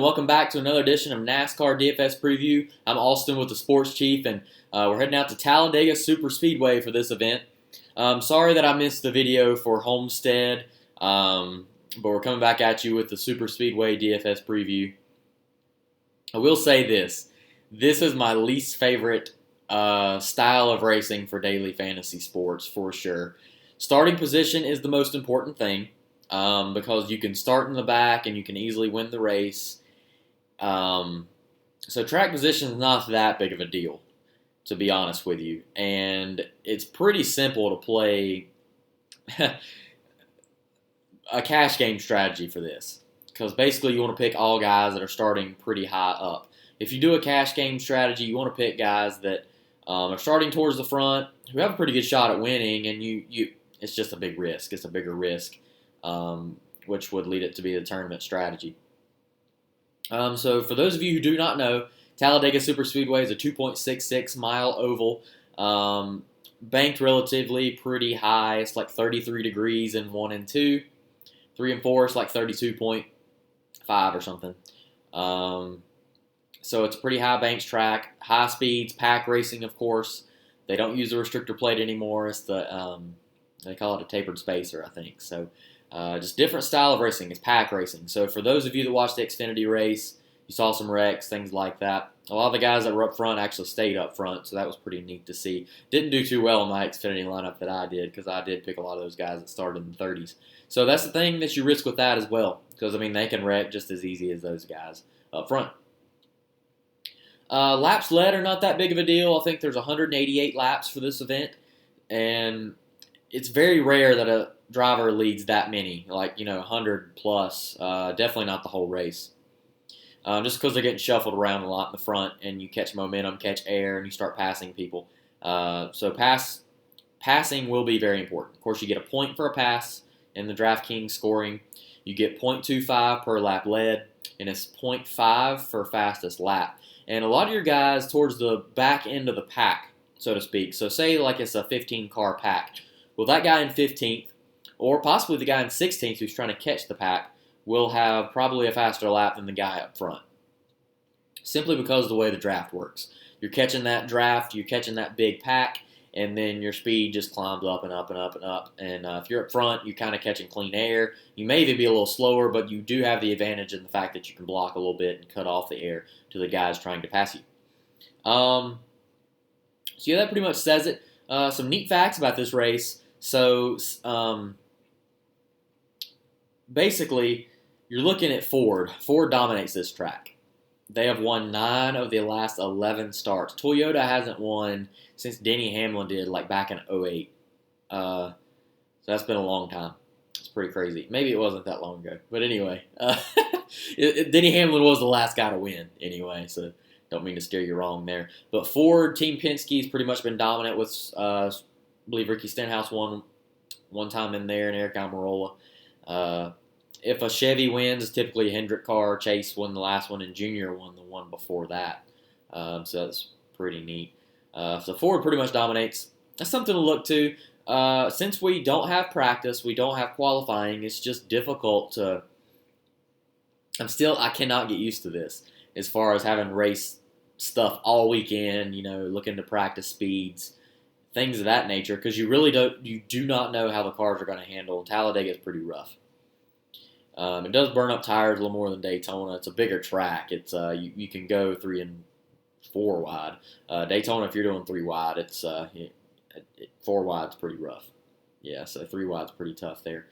Welcome back to another edition of NASCAR DFS Preview. I'm AustYn with the Sports Chief, and we're heading out to Talladega Superspeedway for this event. Sorry that I missed the video for Homestead, but we're coming back at you with the Superspeedway DFS Preview. I will say this. This is my least favorite style of racing for daily fantasy sports, for sure. Starting position is the most important thing because you can start in the back and you can easily win the race. So track position is not that big of a deal, to be honest with you. And it's pretty simple to play a cash game strategy for this. Because basically you want to pick all guys that are starting pretty high up. If you do a cash game strategy, you want to pick guys that are starting towards the front, who have a pretty good shot at winning, and it's just a big risk. It's a bigger risk, which would lead it to be the tournament strategy. So for those of you who do not know, Talladega Superspeedway is a 2.66 mile oval, banked relatively pretty high. It's like 33 degrees in 1 and 2. 3 and 4, it's like 32.5 or something. So it's a pretty high banks track, high speeds, pack racing, of course. They don't use the restrictor plate anymore. It's the they call it a tapered spacer, I think. So just different style of racing. It's pack racing. So for those of you that watched the Xfinity race, you saw some wrecks, things like that. A lot of the guys that were up front actually stayed up front, so that was pretty neat to see. Didn't do too well in my Xfinity lineup that I did, because I did pick a lot of those guys that started in the 30s. So that's the thing that you risk with that as well, because, I mean, they can wreck just as easy as those guys up front. Laps led are not that big of a deal. I think there's 188 laps for this event, and it's very rare that a driver leads that many, like, 100 plus. Definitely not the whole race. Just because they're getting shuffled around a lot in the front, and you catch momentum, catch air, and you start passing people. So passing will be very important. Of course, you get a point for a pass in the DraftKings scoring. You get 0.25 per lap led, and it's 0.5 for fastest lap. And a lot of your guys towards the back end of the pack, so to speak. So say like it's a 15-car pack. Well, that guy in 15th, or possibly the guy in 16th who's trying to catch the pack, will have probably a faster lap than the guy up front. Simply because of the way the draft works. You're catching that draft, you're catching that big pack, and then your speed just climbs up and up and up and up. And if you're up front, you're kind of catching clean air. You may even be a little slower, but you do have the advantage in the fact that you can block a little bit and cut off the air to the guys trying to pass you. So yeah, that pretty much says it. Some neat facts about this race. So basically, you're looking at Ford. Ford dominates this track. They have won 9 of the last 11 starts. Toyota hasn't won since Denny Hamlin did, like back in 2008. So that's been a long time. It's pretty crazy. Maybe it wasn't that long ago. But anyway, Denny Hamlin was the last guy to win anyway, so don't mean to steer you wrong there. But Ford, Team Penske's pretty much been dominant with, I believe Ricky Stenhouse won one time in there, and Eric Almirola. If a Chevy wins, it's typically a Hendrick car. Chase won the last one, and Junior won the one before that. So that's pretty neat. So Ford pretty much dominates. That's something to look to. Since we don't have practice, we don't have qualifying, it's just difficult to... I cannot get used to this as far as having race stuff all weekend, looking to practice speeds, things of that nature, because you do not know how the cars are going to handle. Talladega is pretty rough. It does burn up tires a little more than Daytona. It's a bigger track. It's you can go 3 and 4 wide. Daytona, if you're doing 3 wide, it's 4 wide's pretty rough. Yeah, so 3 wide's pretty tough there.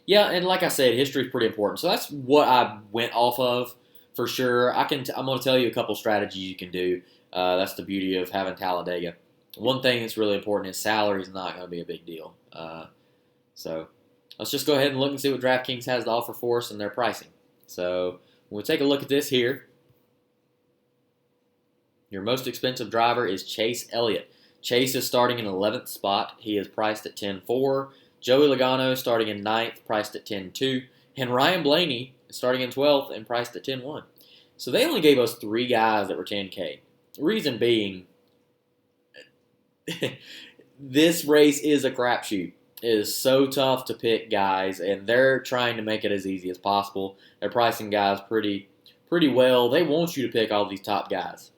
Yeah, and like I said, history is pretty important. So that's what I went off of for sure. I'm going to tell you a couple strategies you can do. That's the beauty of having Talladega. One thing that's really important is salary is not going to be a big deal. So let's just go ahead and look and see what DraftKings has to offer for us and their pricing. So when we take a look at this here, your most expensive driver is Chase Elliott. Chase is starting in 11th spot. He is priced at 10.4. Joey Logano starting in 9th, priced at 10.2. And Ryan Blaney is starting in 12th and priced at 10.1. So they only gave us 3 guys that were 10K. Reason being, this race is a crapshoot. is so tough to pick guys, and they're trying to make it as easy as possible. They're pricing guys pretty well. They want you to pick all these top guys.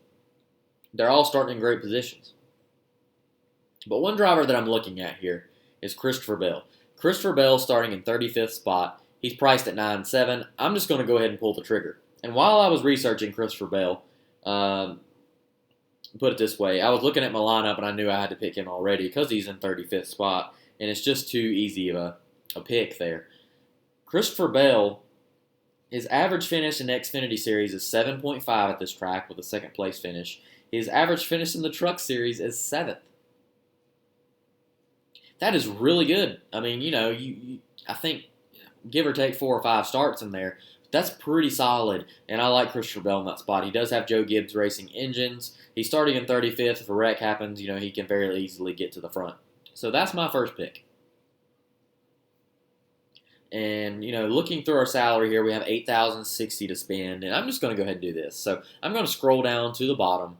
They're all starting in great positions. But one driver that I'm looking at here is Christopher Bell. Christopher Bell starting in 35th spot. He's priced at 9.7. I'm just going to go ahead and pull the trigger. And while I was researching Christopher Bell, put it this way, I was looking at my lineup and I knew I had to pick him already because he's in 35th spot, and it's just too easy of a pick there. Christopher Bell, his average finish in the Xfinity Series is 7.5 at this track with a second place finish. His average finish in the Truck Series is 7th. That is really good. I mean, I think give or take 4 or 5 starts in there. That's pretty solid, and I like Christopher Bell in that spot. He does have Joe Gibbs Racing engines. He's starting in 35th. If a wreck happens, he can very easily get to the front. So that's my first pick. And, looking through our salary here, we have $8,060 to spend, and I'm just going to go ahead and do this. So I'm going to scroll down to the bottom,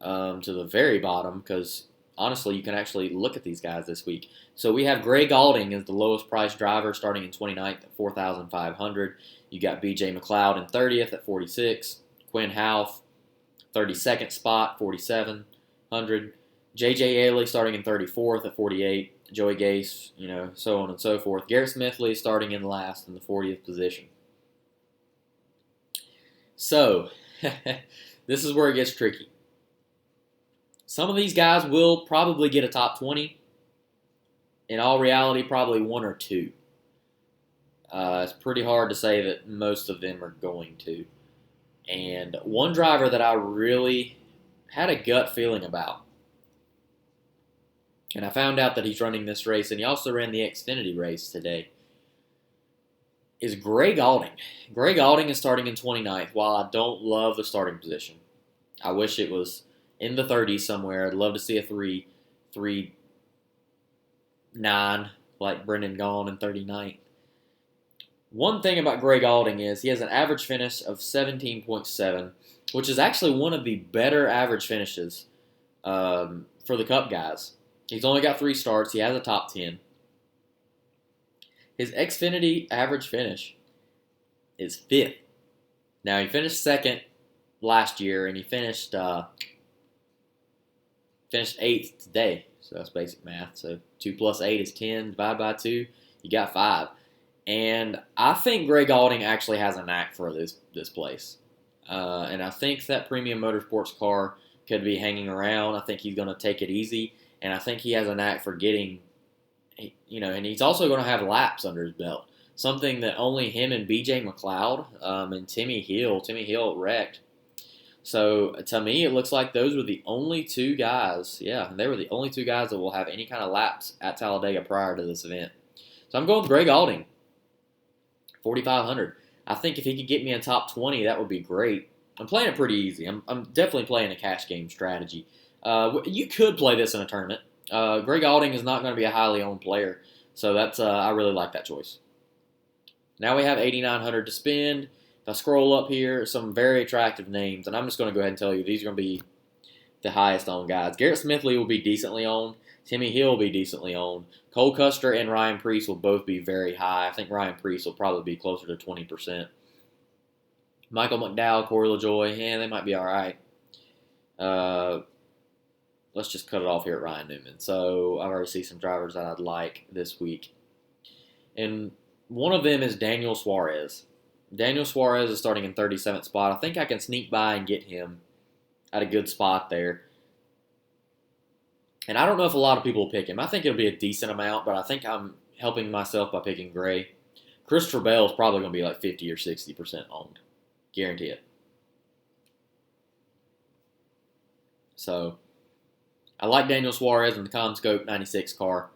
to the very bottom, because honestly, you can actually look at these guys this week. So we have Gray Galding as the lowest priced driver starting in 29th at $4,500. You got BJ McLeod in 30th at $46,000. Quinn Houff, 32nd spot, $4,700. JJ Ailey starting in 34th at $48,000. Joey Gase, so on and so forth. Garrett Smithley starting in last in the 40th position. So, this is where it gets tricky. Some of these guys will probably get a top 20. In all reality, probably 1 or 2. It's pretty hard to say that most of them are going to. And one driver that I really had a gut feeling about, and I found out that he's running this race, and he also ran the Xfinity race today, is Gray Galding. Gray Galding is starting in 29th. While I don't love the starting position, I wish it was in the 30s somewhere. I'd love to see a 3.9 like Brendan Gaughan in 39th. One thing about Gray Galding is he has an average finish of 17.7, which is actually one of the better average finishes for the Cup guys. He's only got 3 starts. He has a top 10. His Xfinity average finish is 5th. Now, he finished 2nd last year, and he finished 8th today. So that's basic math. So 2 plus 8 is 10. Divide by 2, you got 5. And I think Gray Galding actually has a knack for this place. And I think that premium motorsports car could be hanging around. I think he's going to take it easy. And I think he has a knack for getting, and he's also going to have laps under his belt. Something that only him and BJ McLeod and Timmy Hill wrecked. So to me, it looks like those were the only 2 guys. Yeah, they were the only 2 guys that will have any kind of laps at Talladega prior to this event. So I'm going with Gray Galding, $4,500. I think if he could get me a top 20, that would be great. I'm playing it pretty easy. I'm definitely playing a cash game strategy. You could play this in a tournament. Gray Galding is not going to be a highly owned player, so that's I really like that choice. Now we have $8,900 to spend. If I scroll up here, some very attractive names, and I'm just going to go ahead and tell you these are going to be the highest owned guys. Garrett Smithley will be decently owned. Timmy Hill will be decently owned. Cole Custer and Ryan Preece will both be very high. I think Ryan Preece will probably be closer to 20%. Michael McDowell, Corey LaJoie, they might be all right. Let's just cut it off here at Ryan Newman. So I already see some drivers that I'd like this week. And one of them is Daniel Suarez. Daniel Suarez is starting in 37th spot. I think I can sneak by and get him at a good spot there. And I don't know if a lot of people will pick him. I think it'll be a decent amount, but I think I'm helping myself by picking Gray. Christopher Bell is probably going to be like 50 or 60% owned. Guarantee it. So I like Daniel Suarez in the ComScope 96 car.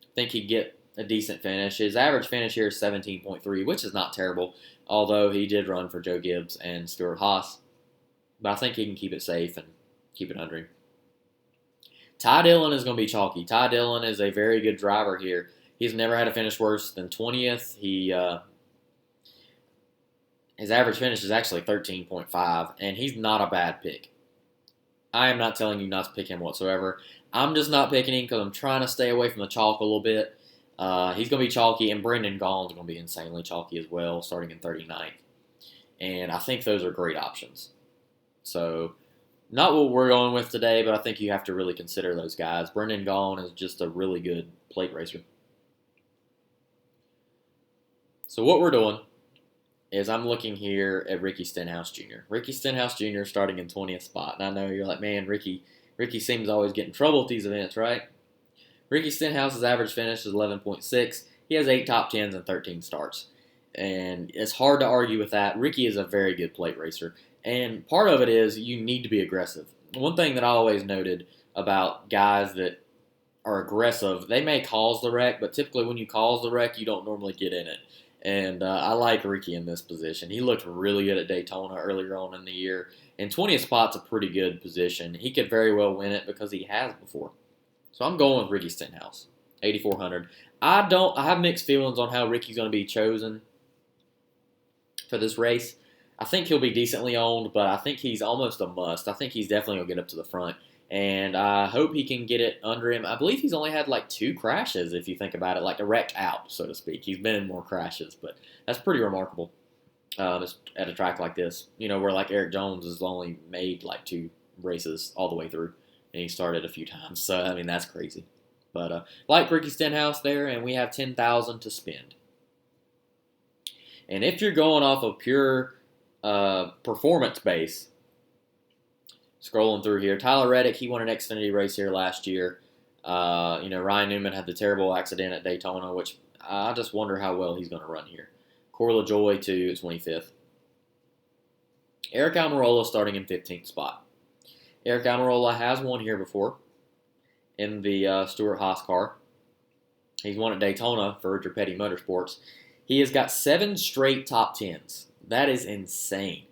I think he'd get a decent finish. His average finish here is 17.3, which is not terrible, although he did run for Joe Gibbs and Stuart Haas. But I think he can keep it safe and keep it under him. Ty Dillon is going to be chalky. Ty Dillon is a very good driver here. He's never had a finish worse than 20th. His average finish is actually 13.5, and he's not a bad pick. I am not telling you not to pick him whatsoever. I'm just not picking him because I'm trying to stay away from the chalk a little bit. He's going to be chalky, and Brendan Gaughan's going to be insanely chalky as well, starting in 39th. And I think those are great options. So, not what we're going with today, but I think you have to really consider those guys. Brendan Gaughan is just a really good plate racer. So what we're doing is I'm looking here at Ricky Stenhouse Jr. Ricky Stenhouse Jr. starting in 20th spot. And I know you're like, man, Ricky seems to always get in trouble at these events, right? Ricky Stenhouse's average finish is 11.6. He has 8 top 10s and 13 starts. And it's hard to argue with that. Ricky is a very good plate racer. And part of it is you need to be aggressive. One thing that I always noted about guys that are aggressive, they may cause the wreck, but typically when you cause the wreck, you don't normally get in it. And I like Ricky in this position. He looked really good at Daytona earlier on in the year. And 20th spot's a pretty good position. He could very well win it because he has before. So I'm going with Ricky Stenhouse, 8,400. I have mixed feelings on how Ricky's going to be chosen for this race. I think he'll be decently owned, but I think he's almost a must. I think he's definitely going to get up to the front. And I hope he can get it under him. I believe he's only had like 2 crashes, if you think about it, like a wrecked out, so to speak. He's been in more crashes, but that's pretty remarkable at a track like this. You know, where like Eric Jones has only made like 2 races all the way through, and he started a few times. So, I mean, that's crazy. But like Ricky Stenhouse there, and we have $10,000 to spend. And if you're going off of pure performance base, scrolling through here, Tyler Reddick, he won an Xfinity race here last year. Ryan Newman had the terrible accident at Daytona, which I just wonder how well he's going to run here. Corey LaJoie to 25th. Eric Almirola starting in 15th spot. Eric Almirola has won here before in the Stewart-Haas car. He's won at Daytona for Richard Petty Motorsports. He has got 7 straight top 10s. That is insane.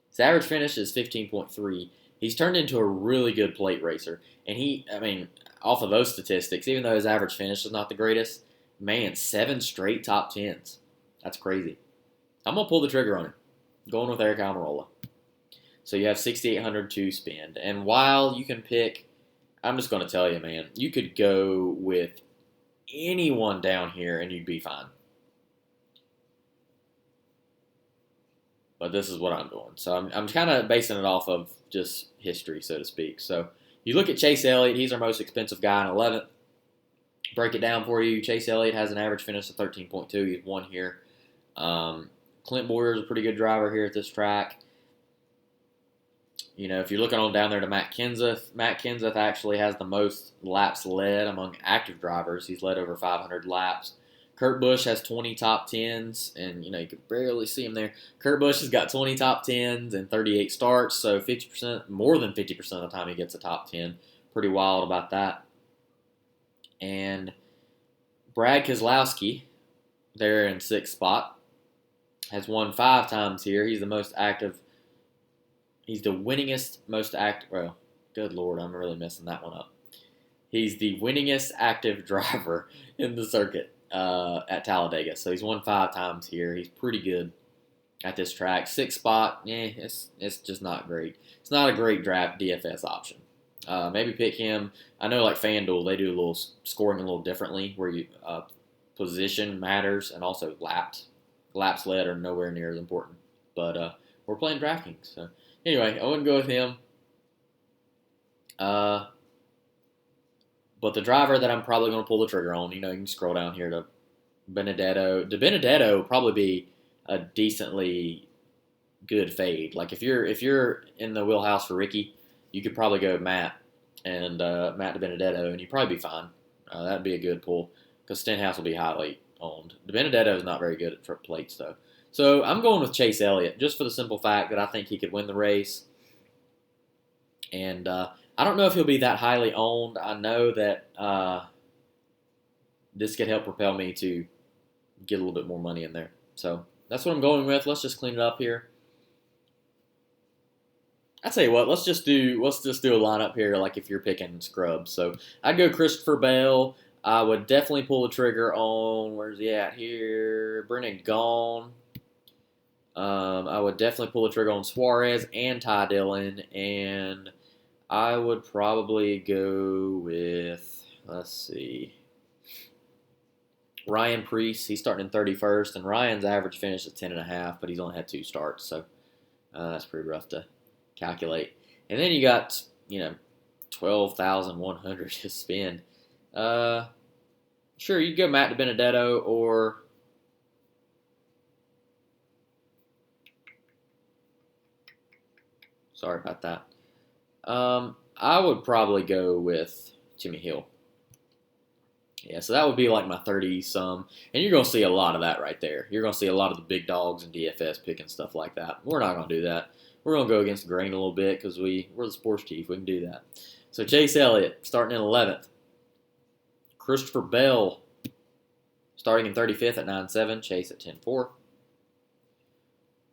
His average finish is 15.3. He's turned into a really good plate racer. And off of those statistics, even though his average finish is not the greatest, man, 7 straight top 10s. That's crazy. I'm going to pull the trigger on him. Going with Eric Almirola. So you have $6,800 to spend. And while you can pick, I'm just going to tell you, man, you could go with anyone down here and you'd be fine. But this is what I'm doing. So I'm kind of basing it off of just history, so to speak. So you look at Chase Elliott. He's our most expensive guy in 11th. Break it down for you. Chase Elliott has an average finish of 13.2. He's won here. Clint Boyer is a pretty good driver here at this track. You know, if you're looking on down there to Matt Kenseth actually has the most laps led among active drivers. He's led over 500 laps. Kurt Busch has 20 top 10s, and, you can barely see him there. Kurt Busch has got 20 top 10s and 38 starts, so 50%, more than 50% of the time he gets a top 10. Pretty wild about that. And Brad Keselowski, there in 6th spot, has won 5 times here. He's the most active. He's the winningest, most active. Well, good Lord, I'm really messing that one up. He's the winningest active driver in the circuit. At Talladega. So he's won 5 times here. He's pretty good at this track. 6th spot, it's just not great. It's not a great draft DFS option. Maybe pick him. I know like FanDuel, they do a little scoring a little differently where you position matters and also laps led are nowhere near as important. But we're playing DraftKings. So anyway, I wouldn't go with him. But the driver that I'm probably going to pull the trigger on, you can scroll down here to Benedetto. De Benedetto would probably be a decently good fade. Like if you're in the wheelhouse for Ricky, you could probably go Matt De Benedetto, and you'd probably be fine. That'd be a good pull because Stenhouse will be highly owned. De Benedetto is not very good at plates though. So I'm going with Chase Elliott just for the simple fact that I think he could win the race. And I don't know if he'll be that highly owned. I know that this could help propel me to get a little bit more money in there. So that's what I'm going with. Let's just clean it up here. I tell you what, let's just do a lineup here like if you're picking scrubs. So I'd go Christopher Bell. I would definitely pull the trigger on, where's he at here? Brendan Gaughan. I would definitely pull the trigger on Suarez and Ty Dillon, and I would probably go with, let's see, Ryan Preece. He's starting in 31st, and Ryan's average finish is 10.5, but he's only had 2 starts, so that's pretty rough to calculate. And then you got, 12,100 to spend. Sure, you could go Matt DiBenedetto or sorry about that. I would probably go with Jimmy Hill. Yeah, so that would be like my 30-some. And you're going to see a lot of that right there. You're going to see a lot of the big dogs in DFS picking stuff like that. We're not going to do that. We're going to go against the grain a little bit because we're the sports chief. We can do that. So Chase Elliott starting in 11th. Christopher Bell starting in 35th at 9.7. Chase at 10.4.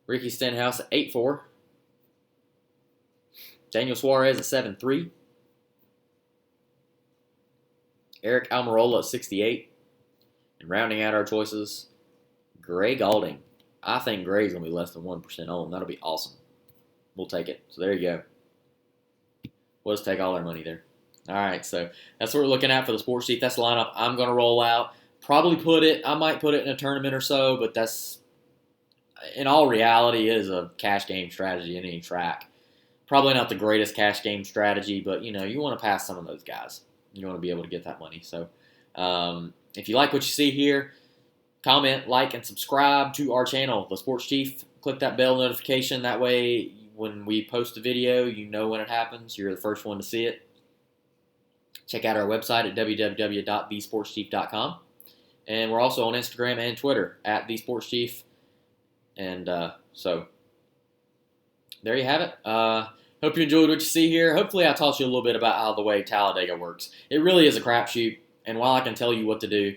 Ricky Stenhouse at 8.4. Daniel Suarez at 7.3. Eric Almirola at 68. And rounding out our choices, Gray Galding. I think Gray's going to be less than 1% owned. That'll be awesome. We'll take it. So there you go. We'll just take all our money there. All right, so that's what we're looking at for the sports sheet. That's the lineup I'm going to roll out. I might put it in a tournament or so, but that's, in all reality, it is a cash game strategy in any track. Probably not the greatest cash game strategy, but, you want to pass some of those guys. You want to be able to get that money. So if you like what you see here, comment, like, and subscribe to our channel, The Sports Chief. Click that bell notification. That way, when we post a video, you know when it happens. You're the first one to see it. Check out our website at www.thesportschief.com. And we're also on Instagram and Twitter at TheSportsChief. And so there you have it. Hope you enjoyed what you see here. Hopefully I taught you a little bit about how the way Talladega works. It really is a crapshoot. And while I can tell you what to do,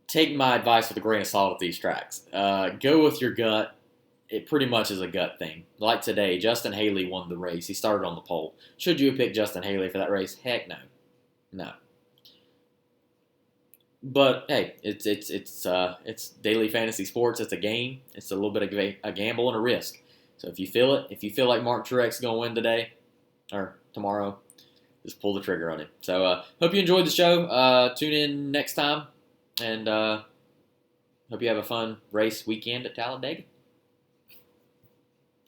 take my advice with a grain of salt at these tracks. Go with your gut. It pretty much is a gut thing. Like today, Justin Haley won the race. He started on the pole. Should you have picked Justin Haley for that race? Heck no. No. But hey, it's daily fantasy sports. It's a game. It's a little bit of a gamble and a risk. So if you feel like Mark Truex is going to win today or tomorrow, just pull the trigger on him. So hope you enjoyed the show. Tune in next time, and hope you have a fun race weekend at Talladega.